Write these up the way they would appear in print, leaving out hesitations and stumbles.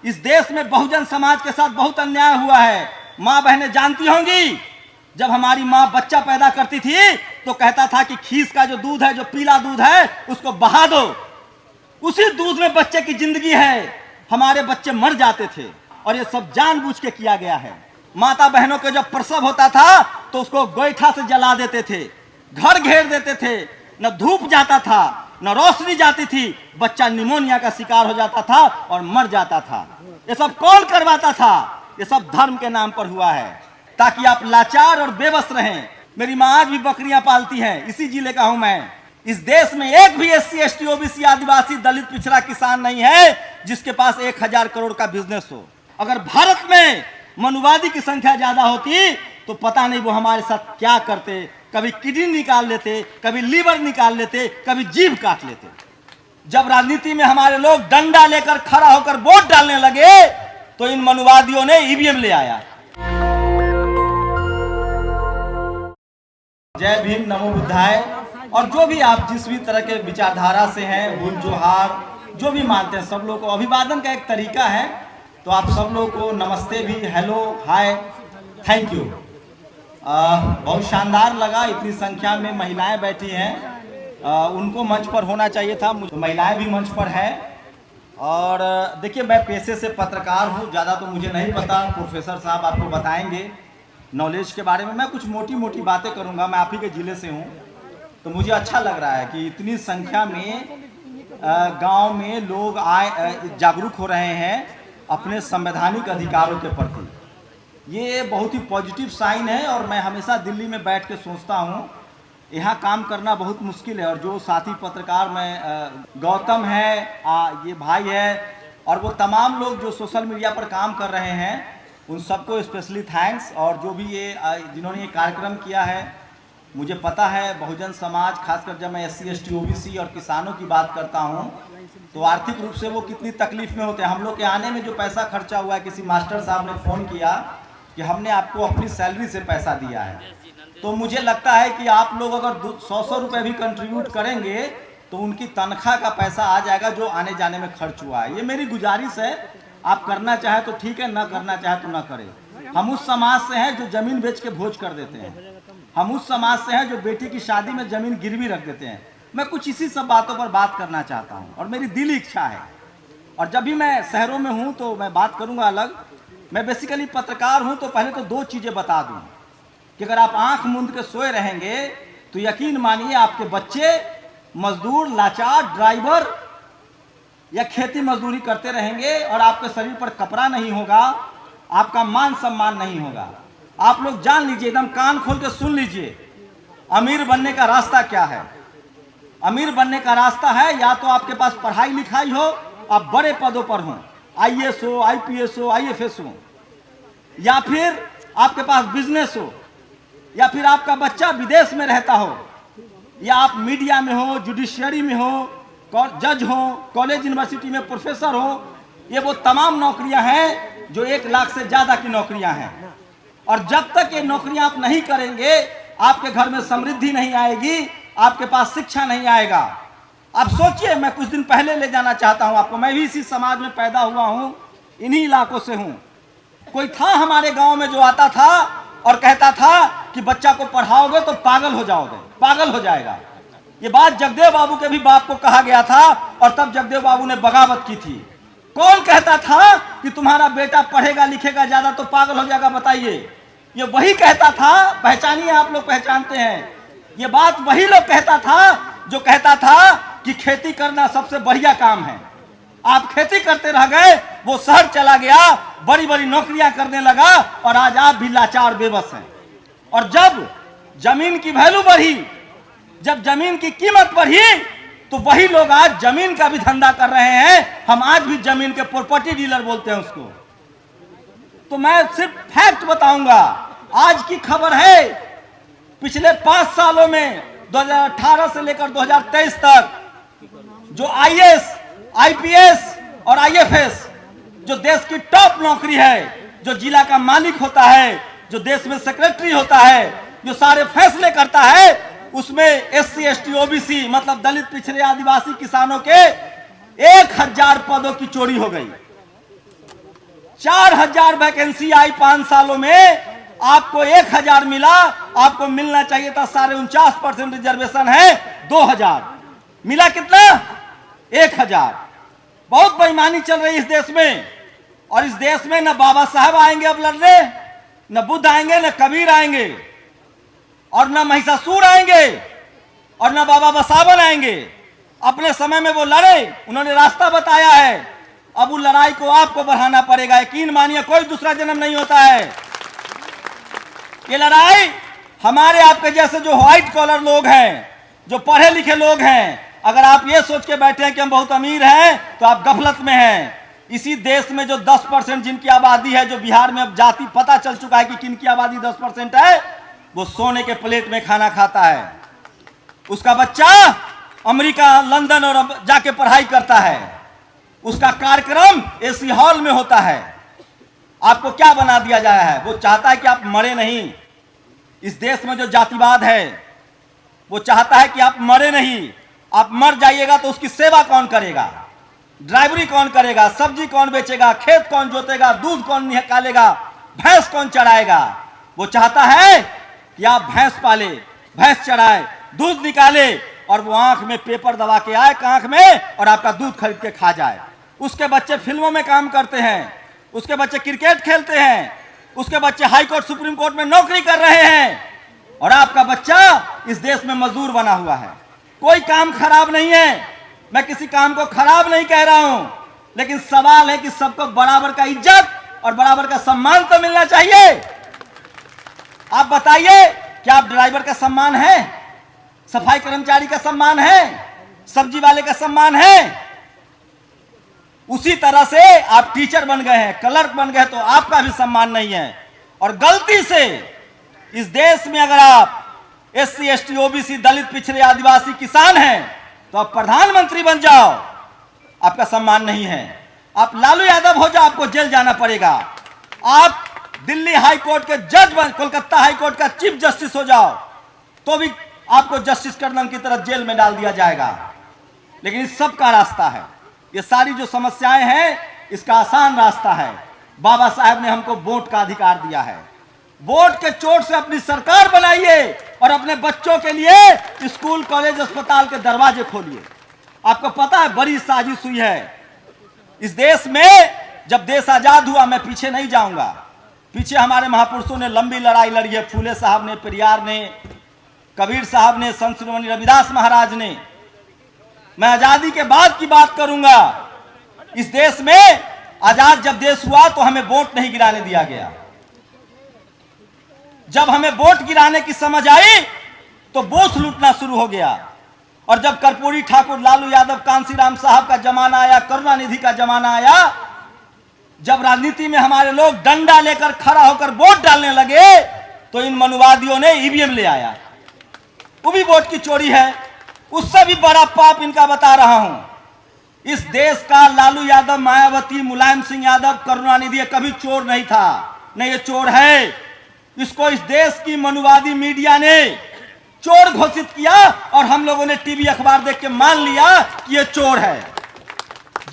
इस देश में बहुजन समाज के साथ बहुत अन्याय हुआ है। माँ बहनें जानती होंगी, जब हमारी माँ बच्चा पैदा करती थी तो कहता था कि खीस का जो दूध है, जो पीला दूध है, उसको बहा दो, उसी दूध में बच्चे की जिंदगी है। हमारे बच्चे मर जाते थे और ये सब जानबूझ के किया गया है। माता बहनों के जब प्रसव होता था तो उसको गोईठा से जला देते थे, घर घेर देते थे, न धूप जाता था न रोशनी जाती थी, बच्चा निमोनिया का शिकार हो जाता था और मर जाता था। ये सब कौन करवाता था? ये सब धर्म के नाम पर हुआ है, ताकि आप लाचार और बेबस रहें। मेरी माँ आज भी बकरियां पालती है, इसी जिले का हूं मैं। इस देश में एक भी SC ST OBC आदिवासी दलित पिछड़ा किसान नहीं है जिसके पास 1000 करोड़ का बिजनेस हो। अगर भारत में मनुवादी की संख्या ज्यादा होती तो पता नहीं वो हमारे साथ क्या करते। कभी किडनी निकाल लेते, कभी लीवर निकाल लेते, कभी जीभ काट लेते। जब राजनीति में हमारे लोग डंडा लेकर खड़ा होकर वोट डालने लगे तो इन मनुवादियों ने EVM ले आया। जय भीम, नमो बुद्धाय। और जो भी आप जिस भी तरह के विचारधारा से हैं, हुल जोहार जो भी मानते हैं, सब लोग को अभिवादन का एक तरीका है। तो आप सब लोग को नमस्ते भी, हेलो, हाय, थैंक यू। बहुत शानदार लगा, इतनी संख्या में महिलाएं बैठी हैं। उनको मंच पर होना चाहिए था, महिलाएं भी मंच पर हैं। और देखिए, मैं पेशे से पत्रकार हूँ, ज़्यादा तो मुझे नहीं पता, प्रोफेसर साहब आपको बताएंगे नॉलेज के बारे में। मैं कुछ मोटी मोटी बातें करूँगा, मैं आप ही के ज़िले से हूँ, तो मुझे अच्छा लग रहा है कि इतनी संख्या में गांव में लोग जागरूक हो रहे हैं अपने संवैधानिक अधिकारों के प्रति। ये बहुत ही पॉजिटिव साइन है। और मैं हमेशा दिल्ली में बैठ के सोचता हूँ, यहाँ काम करना बहुत मुश्किल है। और जो साथी पत्रकार में गौतम है, ये भाई है, और वो तमाम लोग जो सोशल मीडिया पर काम कर रहे हैं, उन सबको स्पेशली थैंक्स। और जो भी ये जिन्होंने ये कार्यक्रम किया है, मुझे पता है बहुजन समाज, खासकर जब मैं SC ST OBC और किसानों की बात करता हूँ तो आर्थिक रूप से वो कितनी तकलीफ में होते हैं। हम लोग के आने में जो पैसा खर्चा हुआ है, किसी मास्टर साहब ने फ़ोन किया कि हमने आपको अपनी सैलरी से पैसा दिया है, तो मुझे लगता है कि आप लोग अगर 100 रुपये भी कंट्रीब्यूट करेंगे तो उनकी तनख्वाह का पैसा आ जाएगा जो आने जाने में खर्च हुआ है। ये मेरी गुजारिश है, आप करना चाहे तो ठीक है, ना करना चाहे तो ना करें। हम उस समाज से हैं जो ज़मीन बेच के भोज कर देते हैं। हम उस समाज से हैं जो बेटी की शादी में ज़मीन गिरवी रख देते हैं। मैं कुछ इसी सब बातों पर बात करना चाहता हूं और मेरी दिली इच्छा है। और जब भी मैं शहरों में हूं तो मैं बात करूंगा अलग। मैं बेसिकली पत्रकार हूं, तो पहले तो 2 चीज़ें बता दूं कि अगर आप आंख मूंद के सोए रहेंगे तो यकीन मानिए आपके बच्चे मजदूर, लाचार, ड्राइवर या खेती मजदूरी करते रहेंगे और आपके शरीर पर कपड़ा नहीं होगा, आपका मान सम्मान नहीं होगा। आप लोग जान लीजिए, एकदम कान खोल के सुन लीजिए, अमीर बनने का रास्ता क्या है। अमीर बनने का रास्ता है या तो आपके पास पढ़ाई लिखाई हो, आप बड़े पदों पर हों, IAS हो, IPS हो, IFS हो, या फिर आपके पास बिजनेस हो, या फिर आपका बच्चा विदेश में रहता हो, या आप मीडिया में हो, जुडिशियरी में हो, जज हो, कॉलेज यूनिवर्सिटी में प्रोफेसर हो। ये वो तमाम नौकरियां हैं जो 1 लाख से ज़्यादा की नौकरियां हैं। और जब तक ये नौकरियां आप नहीं करेंगे, आपके घर में समृद्धि नहीं आएगी, आपके पास शिक्षा नहीं आएगा। आप सोचिए, मैं कुछ दिन पहले ले जाना चाहता हूं आपको। मैं भी इसी समाज में पैदा हुआ हूं, इन्हीं इलाकों से हूं। कोई था हमारे गांव में जो आता था और कहता था कि बच्चा को पढ़ाओगे तो पागल हो जाओगे, पागल हो जाएगा। ये बात जगदेव बाबू के भी बाप को कहा गया था और तब जगदेव बाबू ने बगावत की थी। कौन कहता था कि तुम्हारा बेटा पढ़ेगा लिखेगा ज्यादा तो पागल हो जाएगा? बताइए, ये वही कहता था। पहचानिए, आप लोग पहचानते हैं। ये बात वही लोग कहता था जो कहता था कि खेती करना सबसे बढ़िया काम है। आप खेती करते रह गए, वो शहर चला गया, बड़ी बड़ी नौकरियां करने लगा और आज आप भी लाचार बेबस हैं। और जब जमीन की वैल्यू बढ़ी, जब जमीन की कीमत बढ़ी, तो वही लोग आज जमीन का भी धंधा कर रहे हैं। हम आज भी जमीन के प्रॉपर्टी डीलर बोलते हैं उसको। तो मैं सिर्फ फैक्ट बताऊंगा। आज की खबर है, पिछले 5 सालों में 2018 से लेकर 2023 तक जो IAS, IPS और IFS जो देश की टॉप नौकरी है, जो जिला का मालिक होता है, जो देश में सेक्रेटरी होता है, जो सारे फैसले करता है, उसमें SC ST OBC मतलब दलित पिछड़े आदिवासी किसानों के 1000 पदों की चोरी हो गई। 4000 वैकेंसी आई 5 सालों में, आपको 1000 मिला। आपको मिलना चाहिए था 49.5% रिजर्वेशन है 2000, मिला कितना? 1000। बहुत बेईमानी चल रही है इस देश में। और इस देश में न बाबा साहब आएंगे अब लड़ने, न बुद्ध आएंगे, न कबीर आएंगे, और न महिषासुर आएंगे, और न बाबा बसावन आएंगे। अपने समय में वो लड़े, उन्होंने रास्ता बताया है। अब उस लड़ाई को आपको बढ़ाना पड़ेगा। यकीन मानिए, कोई दूसरा जन्म नहीं होता है। ये लड़ाई हमारे आपके जैसे जो व्हाइट कॉलर लोग हैं, जो पढ़े लिखे लोग हैं, अगर आप ये सोच के बैठे हैं कि हम बहुत अमीर हैं, तो आप गफलत में हैं। इसी देश में जो 10% जिनकी आबादी है, जो बिहार में अब जाति पता चल चुका है कि किनकी आबादी 10% है, वो सोने के प्लेट में खाना खाता है। उसका बच्चा अमेरिका, लंदन और जाके पढ़ाई करता है। उसका कार्यक्रम एसी हॉल में होता है। आपको क्या बना दिया जाया है? वो चाहता है कि आप मरे नहीं। इस देश में जो जातिवाद है, वो चाहता है कि आप मरे नहीं। आप मर जाइएगा तो उसकी सेवा कौन करेगा? ड्राइवरी कौन करेगा? सब्जी कौन बेचेगा? खेत कौन जोतेगा? दूध कौन निकालेगा? भैंस कौन चराएगा? वो चाहता है कि आप भैंस पाले, भैंस चराए, दूध निकाले, और वो आंख में पेपर दबा के आए आंख में, और आपका दूध खरीद के खा जाए। उसके बच्चे फिल्मों में काम करते हैं, उसके बच्चे क्रिकेट खेलते हैं, उसके बच्चे हाई कोर्ट, सुप्रीम कोर्ट में नौकरी कर रहे हैं, और आपका बच्चा इस देश में मजदूर बना हुआ है। कोई काम खराब नहीं है, मैं किसी काम को खराब नहीं कह रहा हूं, लेकिन सवाल है कि सबको बराबर का इज्जत और बराबर का सम्मान तो मिलना चाहिए। आप बताइए, क्या आप ड्राइवर का सम्मान है? सफाई कर्मचारी का सम्मान है? सब्जी वाले का सम्मान है? उसी तरह से आप टीचर बन गए हैं, क्लर्क बन गए, तो आपका भी सम्मान नहीं है। और गलती से इस देश में अगर आप SC, ST, OBC, दलित, पिछड़े, आदिवासी, किसान हैं, तो आप प्रधानमंत्री बन जाओ, आपका सम्मान नहीं है। आप लालू यादव हो जाओ, आपको जेल जाना पड़ेगा। आप दिल्ली हाई कोर्ट के जज बन, कोलकाता हाई कोर्ट का चीफ जस्टिस हो जाओ, तो भी आपको जस्टिस कर्नल की तरह जेल में डाल दिया जाएगा। लेकिन इस सब का रास्ता है, ये सारी जो समस्याएं हैं, इसका आसान रास्ता है। बाबा साहब ने हमको वोट का अधिकार दिया है। वोट के चोट से अपनी सरकार बनाइए और अपने बच्चों के लिए स्कूल, कॉलेज, अस्पताल के दरवाजे खोलिए। आपको पता है, बड़ी साजिश हुई है इस देश में। जब देश आजाद हुआ, मैं पीछे नहीं जाऊंगा, पीछे हमारे महापुरुषों ने लंबी लड़ाई लड़ी है। फूले साहब ने, पेरियार ने, कबीर साहब ने, संत शिरोमणि रविदास महाराज ने। मैं आजादी के बाद की बात करूंगा। इस देश में आजाद जब देश हुआ तो हमें वोट नहीं गिराने दिया गया। जब हमें वोट गिराने की समझ आई तो बूथ लूटना शुरू हो गया। और जब कर्पूरी ठाकुर, लालू यादव, कांसीराम साहब का जमाना आया, करुणानिधि का जमाना आया, जब राजनीति में हमारे लोग डंडा लेकर खड़ा होकर वोट डालने लगे, तो इन मनुवादियों ने ईवीएम ले आया। वो भी वोट की चोरी है। उससे भी बड़ा पाप इनका बता रहा हूं। इस देश का लालू यादव, मायावती, मुलायम सिंह यादव, करुणानिधि कभी चोर नहीं था, नहीं ये चोर है। इसको इस देश की मनुवादी मीडिया ने चोर घोषित किया, और हम लोगों ने टीवी अखबार देख के मान लिया कि ये चोर है।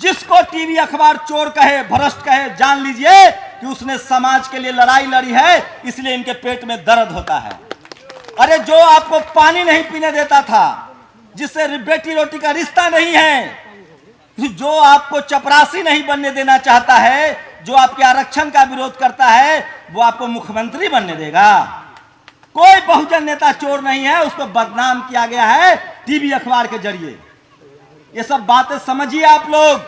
जिसको टीवी अखबार चोर कहे, भ्रष्ट कहे, जान लीजिए कि उसने समाज के लिए लड़ाई लड़ी है, इसलिए इनके पेट में दर्द होता है। अरे जो आपको पानी नहीं पीने देता था, जिससे बेटी रोटी का रिश्ता नहीं है, जो आपको चपरासी नहीं बनने देना चाहता है, जो आपके आरक्षण का विरोध करता है, वो आपको मुख्यमंत्री बनने देगा? कोई बहुजन नेता चोर नहीं है, उसको बदनाम किया गया है टीवी अखबार के जरिए। ये सब बातें समझिए आप लोग।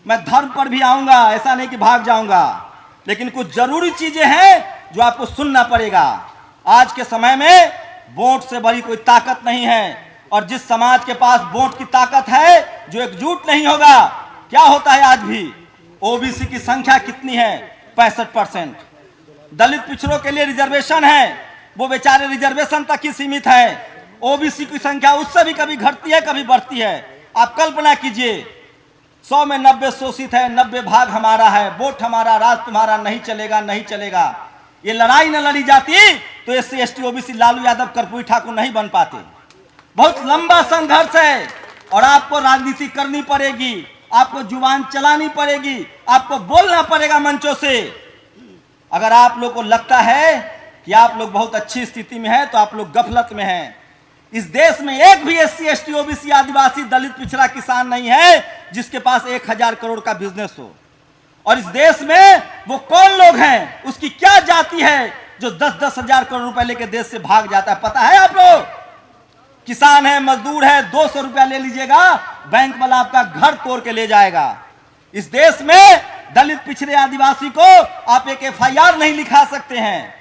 मैं धर्म पर भी आऊंगा, ऐसा नहीं कि भाग जाऊंगा, लेकिन कुछ जरूरी चीजें हैं जो आपको सुनना पड़ेगा। आज के समय में वोट से बड़ी कोई ताकत नहीं है, और जिस समाज के पास वोट की ताकत है, जो एकजुट नहीं होगा, क्या होता है आज भी? ओबीसी की संख्या कितनी है? 65%। दलित पिछड़ों के लिए रिजर्वेशन है, वो बेचारे रिजर्वेशन तक ही सीमित है। ओबीसी की संख्या उससे भी कभी घटती है, कभी बढ़ती है। आप कल्पना कीजिए, 100 में 90 शोषित है, 90 भाग हमारा है, वोट हमारा, राज तुम्हारा, नहीं चलेगा, नहीं चलेगा। ये लड़ाई न लड़ी जाती तो SC, ST, OBC, Lalu Yadav, Karpoori Thakur नहीं बन पाते। बहुत लंबा संघर्ष है, और आपको राजनीति करनी पड़ेगी। आपको जुबान चलानी पड़ेगी, आपको बोलना पड़ेगा मंचों से। अगर आप लोग को लगता है कि आप लोग बहुत अच्छी स्थिति में हैं तो आप लोग गफलत में हैं। इस देश में एक भी SC ST OBC आदिवासी दलित पिछड़ा किसान नहीं है जिसके पास 1000 करोड़ का बिजनेस हो। और इस देश में वो कौन लोग हैं, उसकी क्या जाति है जो 10-10 हजार करोड़ रुपए लेके देश से भाग जाता है, पता है आप लोग? किसान है, मजदूर है, 200 रुपया ले लीजिएगा, बैंक वाला आपका घर तोड़ के ले जाएगा। इस देश में दलित पिछड़े आदिवासी को आप एक FIR नहीं लिखा सकते हैं।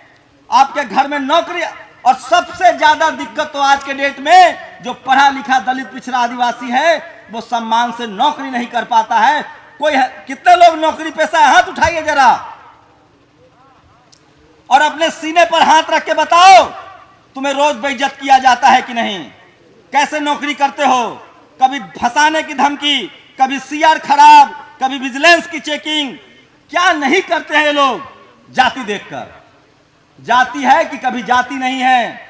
आपके घर में नौकरी, और सबसे ज्यादा दिक्कत तो आज के डेट में जो पढ़ा लिखा दलित पिछड़ा आदिवासी है वो सम्मान से नौकरी नहीं कर पाता है। कोई है, कितने लोग नौकरी पेशा है? हाथ उठाइए जरा और अपने सीने पर हाथ रख के बताओ, तुम्हें रोज बेइज्जत किया जाता है कि नहीं? कैसे नौकरी करते हो? कभी फंसाने की धमकी, कभी CR खराब, कभी विजिलेंस की चेकिंग। क्या नहीं करते हैं ये लोग जाति देखकर? जाति है कि कभी जाति नहीं है।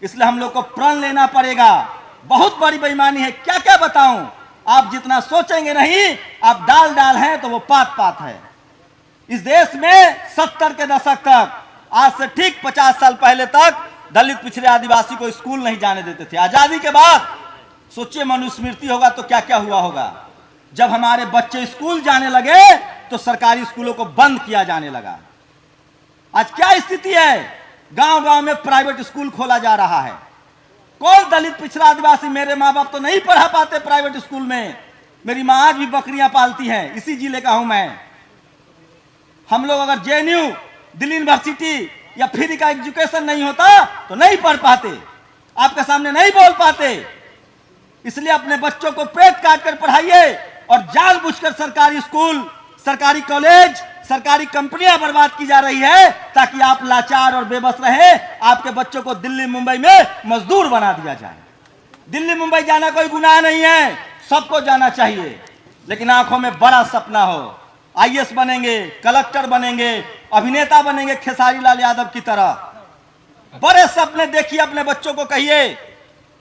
इसलिए हम लोग को प्रण लेना पड़ेगा। बहुत बड़ी बेईमानी है, क्या क्या बताऊं। आप जितना सोचेंगे नहीं, आप डाल डाल हैं तो वो पात पात है। इस देश में 70 के दशक तक, आज से ठीक 50 साल पहले तक दलित पिछड़े आदिवासी को स्कूल नहीं जाने देते थे। आजादी के बाद सोचिए मनुस्मृति होगा तो क्या क्या हुआ होगा। जब हमारे बच्चे स्कूल जाने लगे तो सरकारी स्कूलों को बंद किया जाने लगा। आज क्या स्थिति है? गांव गांव में प्राइवेट स्कूल खोला जा रहा है। कौन दलित पिछड़ा आदिवासी, मेरे माँ बाप तो नहीं पढ़ा पाते प्राइवेट स्कूल में। मेरी माँ आज भी बकरियां पालती है, इसी जिले का हूं मैं। हम लोग अगर JNU, दिल्ली यूनिवर्सिटी या फ्री का एजुकेशन नहीं होता तो नहीं पढ़ पाते, आपके सामने नहीं बोल पाते। इसलिए अपने बच्चों को पेट काट कर पढ़ाइए और जानबूझकर सरकारी स्कूल, सरकारी कॉलेज, सरकारी कंपनियां बर्बाद की जा रही है ताकि आप लाचार और बेबस रहे। आपके बच्चों को दिल्ली मुंबई में मजदूर बना दिया जाए। दिल्ली मुंबई जाना कोई गुनाह नहीं है, सबको जाना चाहिए, लेकिन आंखों में बड़ा सपना हो। IAS बनेंगे, कलेक्टर बनेंगे, अभिनेता बनेंगे खेसारी लाल यादव की तरह। बड़े सपने देखिए, अपने बच्चों को कहिए,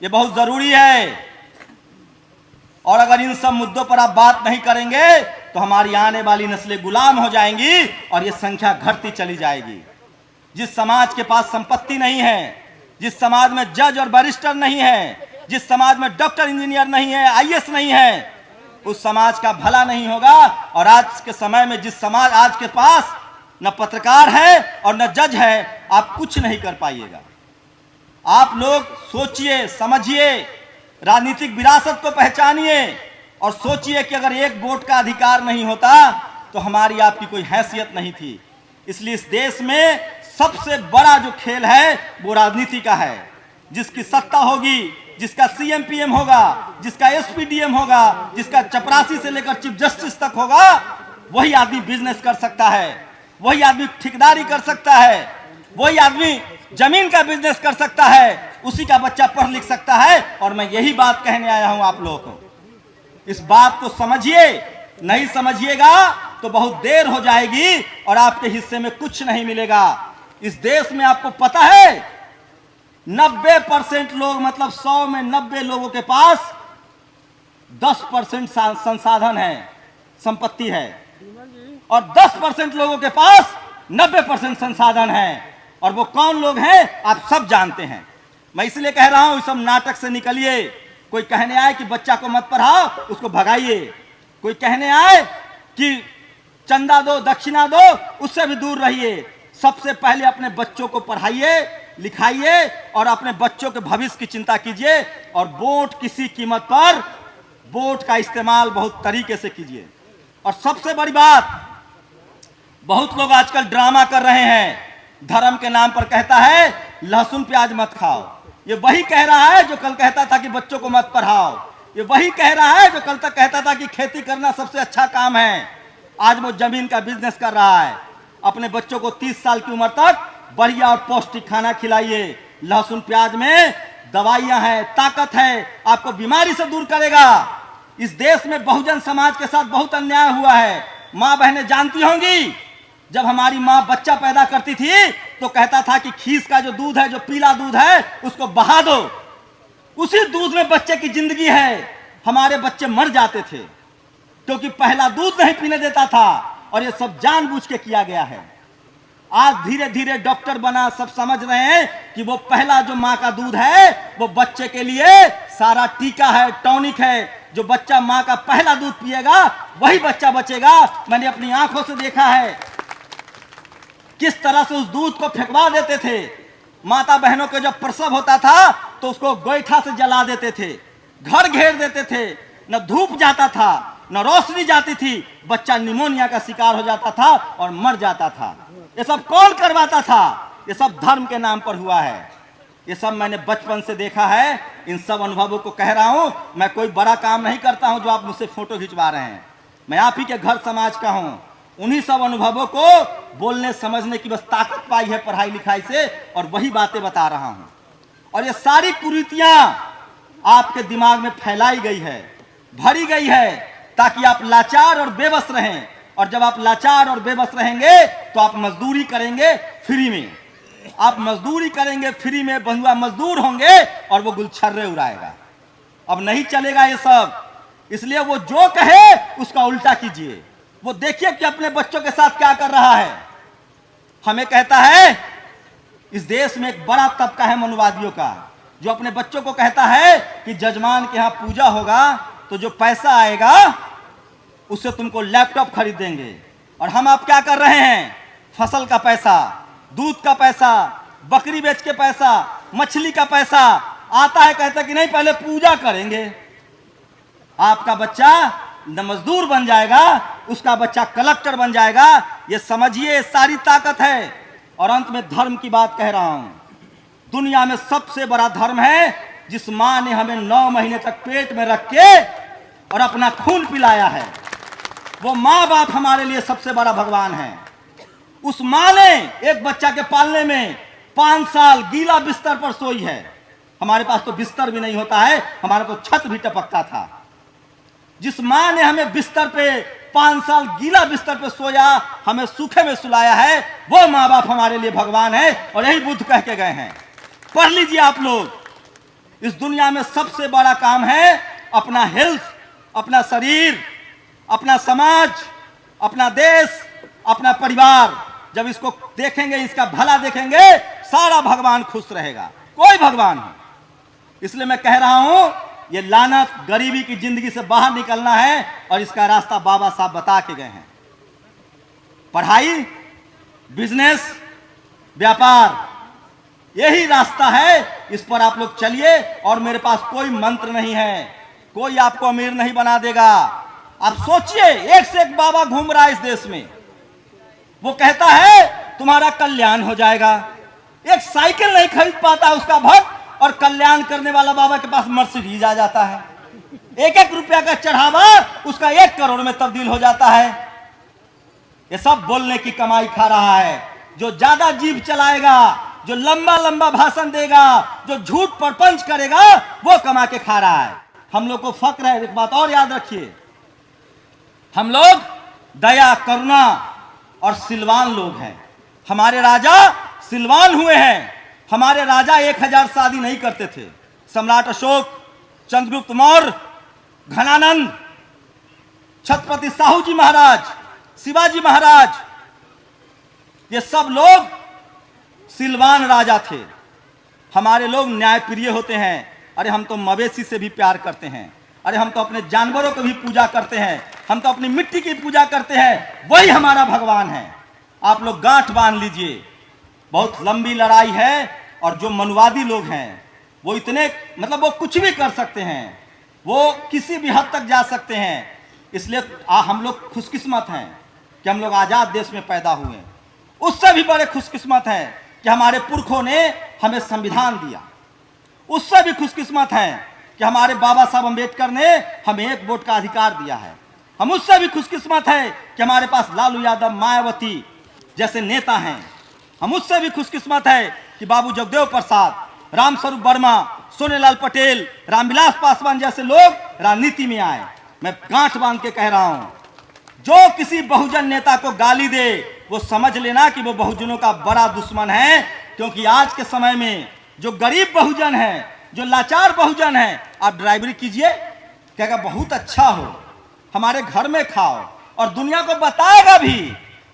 ये बहुत जरूरी है। और अगर इन सब मुद्दों पर आप बात नहीं करेंगे तो हमारी आने वाली नस्लें गुलाम हो जाएंगी और ये संख्या घटती चली जाएगी। जिस समाज के पास संपत्ति नहीं है, जिस समाज में जज और बैरिस्टर नहीं है, जिस समाज में डॉक्टर इंजीनियर नहीं है, IAS नहीं है, उस समाज का भला नहीं होगा। और आज के समय में जिस समाज आज के पास न पत्रकार है और न जज है, आप कुछ नहीं कर पाइएगा। आप लोग सोचिए, समझिए, राजनीतिक विरासत को पहचानिए और सोचिए कि अगर एक वोट का अधिकार नहीं होता तो हमारी आपकी कोई हैसियत नहीं थी। इसलिए इस देश में सबसे बड़ा जो खेल है वो राजनीति का है। जिसकी सत्ता होगी, जिसका CM PM होगा, जिसका SP DM होगा, जिसका चपरासी से लेकर चीफ जस्टिस तक होगा, वही आदमी बिजनेस कर सकता है, वही आदमी ठेकेदारी कर सकता है, वही आदमी जमीन का बिजनेस कर सकता है, उसी का बच्चा पढ़ लिख सकता है। और मैं यही बात कहने आया हूं आप लोगों को। इस बात को समझिए, नहीं समझिएगा तो बहुत देर हो जाएगी और आपके हिस्से में कुछ नहीं मिलेगा। इस देश में आपको पता है 90% लोग, मतलब 100 में 90 लोगों के पास 10% संसाधन है, संपत्ति है, और 10% लोगों के पास 90% संसाधन है। और वो कौन लोग हैं आप सब जानते हैं। मैं इसलिए कह रहा हूं, इस सब नाटक से निकलिए। कोई कहने आए कि बच्चा को मत पढ़ाओ, उसको भगाइए। कोई कहने आए कि चंदा दो, दक्षिणा दो, उससे भी दूर रहिए। सबसे पहले अपने बच्चों को पढ़ाइए, लिखाइए और अपने बच्चों के भविष्य की चिंता कीजिए। और वोट किसी कीमत पर, वोट का इस्तेमाल बहुत तरीके से कीजिए। और सबसे बड़ी बात, बहुत लोग आजकल ड्रामा कर रहे हैं, धर्म के नाम पर कहता है लहसुन प्याज मत खाओ। ये वही कह रहा है जो कल कहता था कि बच्चों को मत पढ़ाओ। ये वही कह रहा है जो कल तक कहता था कि खेती करना सबसे अच्छा काम है। आज वो जमीन का बिजनेस कर रहा है। अपने बच्चों को 30 साल की उम्र तक बढ़िया और पौष्टिक खाना खिलाइए। लहसुन प्याज में दवाइयां हैं, ताकत है, आपको बीमारी से दूर करेगा। इस देश में बहुजन समाज के साथ बहुत अन्याय हुआ है। माँ बहनें जानती होंगी, जब हमारी माँ बच्चा पैदा करती थी तो कहता था कि खीस का जो दूध है, जो पीला दूध है, उसको बहा दो, उसी दूध में बच्चे की जिंदगी है। हमारे बच्चे मर जाते थे। क्योंकि पहला दूध नहीं पीने देता था, और ये सब जानबूझ के किया गया है। आज धीरे धीरे डॉक्टर बना, सब समझ रहे हैं कि वो पहला जो माँ का दूध है वो बच्चे के लिए सारा टीका है, टॉनिक है। जो बच्चा माँ का पहला दूध पिएगा वही बच्चा बचेगा। मैंने अपनी आंखों से देखा है किस तरह से उस दूध को फेंकवा देते थे। माता बहनों के जब प्रसव होता था तो उसको गोईठा से जला देते थे, घर घेर देते थे, न धूप जाता था न रोशनी जाती थी, बच्चा निमोनिया का शिकार हो जाता था और मर जाता था। ये सब कौन करवाता था? ये सब धर्म के नाम पर हुआ है। ये सब मैंने बचपन से देखा है। इन सब अनुभवों को कह रहा हूं। मैं कोई बड़ा काम नहीं करता हूं जो आप मुझसे फोटो खिंचवा रहे हैं। मैं आप ही के घर समाज का हूं। उन्हीं सब अनुभवों को बोलने समझने की बस ताकत पाई है पढ़ाई लिखाई से, और वही बातें बता रहा हूं। और ये सारी कुरीतियां आपके दिमाग में फैलाई गई है, भरी गई है, ताकि आप लाचार और बेबस रहें। और जब आप लाचार और बेबस रहेंगे तो आप मजदूरी करेंगे फ्री में। आप मजदूरी करेंगे फ्री में, बंधुआ मजदूर होंगे और वो गुलछर्रे उड़ाएगा। अब नहीं चलेगा ये सब। इसलिए वो जो कहे उसका उल्टा कीजिए। वो देखिए कि अपने बच्चों के साथ क्या कर रहा है। हमें कहता है, इस देश में एक बड़ा तबका है मनुवादियों का, जो अपने बच्चों को कहता है कि जजमान के यहाँ पूजा होगा तो जो पैसा आएगा उससे तुमको लैपटॉप खरीद देंगे। और हम आप क्या कर रहे हैं? फसल का पैसा, दूध का पैसा, बकरी बेच के पैसा, मछली का पैसा आता है, कहता कि नहीं पहले पूजा करेंगे। आपका बच्चा न मजदूर बन जाएगा, उसका बच्चा कलेक्टर बन जाएगा। ये समझिए, सारी ताकत है। और अंत में धर्म की बात कह रहा हूं। दुनिया में सबसे बड़ा धर्म है जिस मां ने हमें 9 महीने तक पेट में रख के और अपना खून पिलाया है। वो माँ बाप हमारे लिए सबसे बड़ा भगवान है। उस माँ ने एक बच्चा के पालने में 5 साल गीला बिस्तर पर सोई है। हमारे पास तो बिस्तर भी नहीं होता है, हमारा तो छत भी टपकता था। जिस माँ ने हमें बिस्तर पे 5 साल गीला बिस्तर पे सोया, हमें सूखे में सुलाया है, वो माँ बाप हमारे लिए भगवान है। और यही बुद्ध कह के गए हैं। पढ़ लीजिए आप लोग। इस दुनिया में सबसे बड़ा काम है अपना हेल्थ, अपना शरीर, अपना समाज, अपना देश, अपना परिवार। जब इसको देखेंगे, इसका भला देखेंगे, सारा भगवान खुश रहेगा, कोई भगवान हो। इसलिए मैं कह रहा हूं, ये लानत गरीबी की जिंदगी से बाहर निकलना है, और इसका रास्ता बाबा साहब बता के गए हैं। पढ़ाई, बिजनेस, व्यापार, यही रास्ता है। इस पर आप लोग चलिए। और मेरे पास कोई मंत्र नहीं है, कोई आपको अमीर नहीं बना देगा। आप सोचिए, एक से एक बाबा घूम रहा है इस देश में। वो कहता है तुम्हारा कल्याण हो जाएगा। एक साइकिल नहीं खरीद पाता उसका भक्त, और कल्याण करने वाला बाबा के पास मर्सिडीज आ जाता है। 1-1 रुपया का चढ़ावा उसका 1 करोड़ में तब्दील हो जाता है। ये सब बोलने की कमाई खा रहा है। जो ज्यादा जीभ चलाएगा, जो लंबा लंबा भाषण देगा, जो झूठ प्रपंच करेगा, वो कमा के खा रहा है। हम लोग को फक्र है। एक बात और याद रखिए, हम लोग दया, करुणा और सिलवान लोग हैं। हमारे राजा सिलवान हुए हैं। हमारे राजा 1000 शादी नहीं करते थे। सम्राट अशोक, चंद्रगुप्त मौर्य, घनानंद, छत्रपति साहू जी महाराज, शिवाजी महाराज, ये सब लोग सिलवान राजा थे। हमारे लोग न्यायप्रिय होते हैं। अरे हम तो मवेशी से भी प्यार करते हैं। अरे हम तो अपने जानवरों को भी पूजा करते हैं। हम तो अपनी मिट्टी की पूजा करते हैं। वही हमारा भगवान है। आप लोग गांठ बांध लीजिए। बहुत लंबी लड़ाई है। और जो मनुवादी लोग हैं वो इतने, मतलब वो कुछ भी कर सकते हैं, वो किसी भी हद तक जा सकते हैं। इसलिए हम लोग खुशकिस्मत हैं कि हम लोग आज़ाद देश में पैदा हुए। उससे भी बड़े खुशकिस्मत हैं कि हमारे पुरखों ने हमें संविधान दिया। उससे भी खुशकिस्मत हैं कि हमारे बाबा साहब अम्बेडकर ने हमें 1 वोट का अधिकार दिया है। हम उससे भी खुशकिस्मत हैं कि हमारे पास लालू यादव, मायावती जैसे नेता हैं। हम उससे भी खुशकिस्मत है कि बाबू जगदेव प्रसाद, रामस्वरूप वर्मा, सोनेलाल पटेल, रामविलास पासवान जैसे लोग राजनीति में आए। मैं गांठ बांध के कह रहा हूं, जो किसी बहुजन नेता को गाली दे वो समझ लेना कि वो बहुजनों का बड़ा दुश्मन है। क्योंकि आज के समय में जो गरीब बहुजन है, जो लाचार बहुजन है, आप ड्राइवरी कीजिए, कहेगा बहुत अच्छा हो, हमारे घर में खाओ और दुनिया को बताएगा भी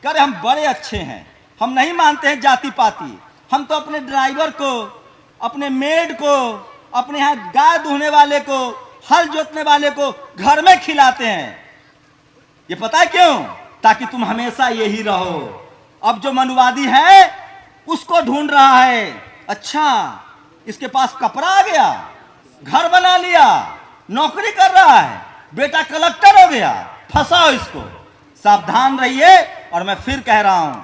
कि हम बड़े अच्छे हैं, हम नहीं मानते हैं जाति पाति। हम तो अपने ड्राइवर को, अपने मेड को, अपने यहाँ गाय दूहने वाले को, हल जोतने वाले को घर में खिलाते हैं। ये पता है क्यों? ताकि तुम हमेशा यही रहो। अब जो मनुवादी है उसको ढूंढ रहा है, अच्छा इसके पास कपड़ा आ गया, घर बना लिया, नौकरी कर रहा है, बेटा कलेक्टर हो गया, फंसाओ इसको। सावधान रहिए। और मैं फिर कह रहा हूं,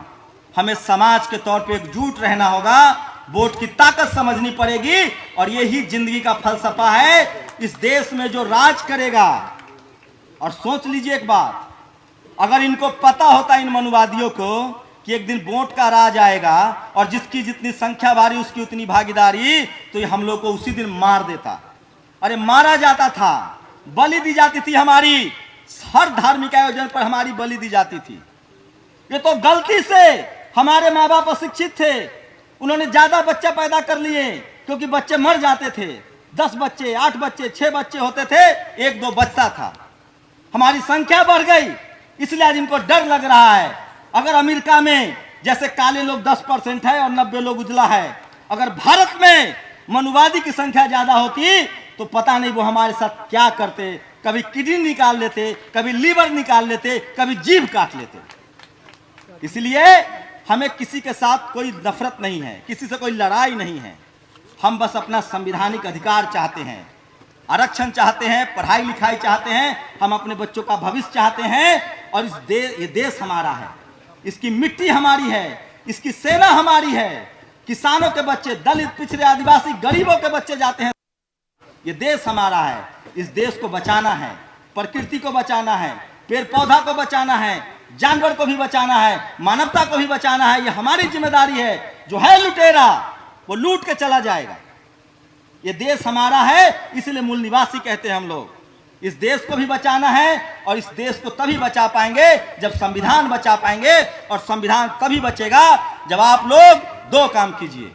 हमें समाज के तौर पे एकजुट रहना होगा, वोट की ताकत समझनी पड़ेगी और यही जिंदगी का फलसफा है इस देश में जो राज करेगा। और सोच लीजिए एक बात, अगर इनको पता होता इन मनुवादियों को कि एक दिन वोट का राज आएगा और जिसकी जितनी संख्या भारी उसकी उतनी भागीदारी, तो ये हम लोग को उसी दिन मार देता। अरे मारा जाता था, बलि दी जाती थी, हमारी हर धार्मिक आयोजन पर हमारी बलि दी जाती थी। ये तो गलती से हमारे माँ बाप अशिक्षित थे, उन्होंने ज्यादा बच्चे पैदा कर लिए क्योंकि बच्चे मर जाते थे। 10 बच्चे, 8 बच्चे, 6 बच्चे होते थे, 1-2 बचता था। हमारी संख्या बढ़ गई, इसलिए आज इनको डर लग रहा है। अगर अमेरिका में जैसे काले लोग 10% है और 90 लोग उजला है, अगर भारत में मनुवादी की संख्या ज्यादा होती तो पता नहीं वो हमारे साथ क्या करते। कभी किडनी निकाल लेते, कभी लीवर निकाल लेते, कभी जीभ काट लेते। इसलिए हमें किसी के साथ कोई नफरत नहीं है, किसी से कोई लड़ाई नहीं है। हम बस अपना संवैधानिक अधिकार चाहते हैं, आरक्षण चाहते हैं, पढ़ाई लिखाई चाहते हैं, हम अपने बच्चों का भविष्य चाहते हैं। और ये देश हमारा है, इसकी मिट्टी हमारी है, इसकी सेना हमारी है। किसानों के बच्चे, दलित, पिछड़े, आदिवासी, गरीबों के बच्चे जाते हैं। ये देश हमारा है, इस देश को बचाना है, प्रकृति को बचाना है, पेड़ पौधा को बचाना है, जानवर को भी बचाना है, मानवता को भी बचाना है। ये हमारी जिम्मेदारी है। जो है लुटेरा वो लूट के चला जाएगा। ये देश हमारा है, इसलिए मूल निवासी कहते हैं हम लोग। इस देश को भी बचाना है और इस देश को तभी बचा पाएंगे जब संविधान बचा पाएंगे। और संविधान तभी बचेगा जब आप लोग 2 काम कीजिए,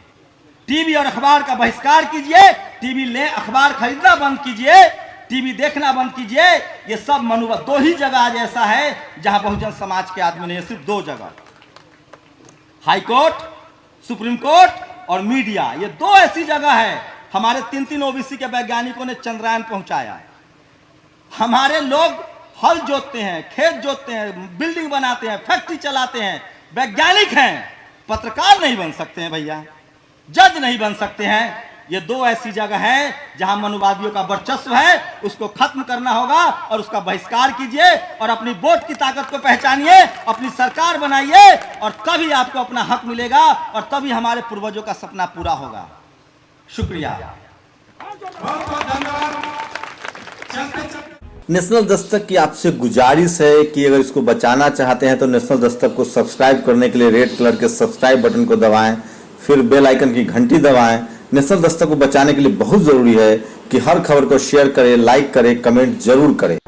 टीवी और अखबार का बहिष्कार कीजिए, टीवी ले अखबार खरीदना बंद कीजिए, टीवी देखना बंद कीजिए। ये सब मनुवाद 2 ही जगह आज ऐसा है जहां बहुजन समाज के आदमी ने, सिर्फ 2 जगह, हाई कोर्ट, सुप्रीम कोर्ट और मीडिया। ये 2 ऐसी जगह है। हमारे 3 ओबीसी के वैज्ञानिकों ने चंद्रयान पहुंचाया। हमारे लोग हल जोतते हैं, खेत जोतते हैं, बिल्डिंग बनाते हैं, फैक्ट्री चलाते हैं, वैज्ञानिक हैं, पत्रकार नहीं बन सकते हैं भैया, जज नहीं बन सकते हैं। ये 2 ऐसी जगह है जहां मनुवादियों का वर्चस्व है, उसको खत्म करना होगा और उसका बहिष्कार कीजिए और अपनी वोट की ताकत को पहचानिए, अपनी सरकार बनाइए और तभी आपको अपना हक मिलेगा और तभी हमारे पूर्वजों का सपना पूरा होगा। शुक्रिया। नेशनल दस्तक की आपसे गुजारिश है कि अगर इसको बचाना चाहते हैं तो नेशनल दस्तक को सब्सक्राइब करने के लिए रेड कलर के सब्सक्राइब बटन को दबाएं, फिर बेल आइकन की घंटी दबाएं। नेशनल दस्तक को बचाने के लिए बहुत जरूरी है कि हर खबर को शेयर करें, लाइक करें, कमेंट जरूर करें।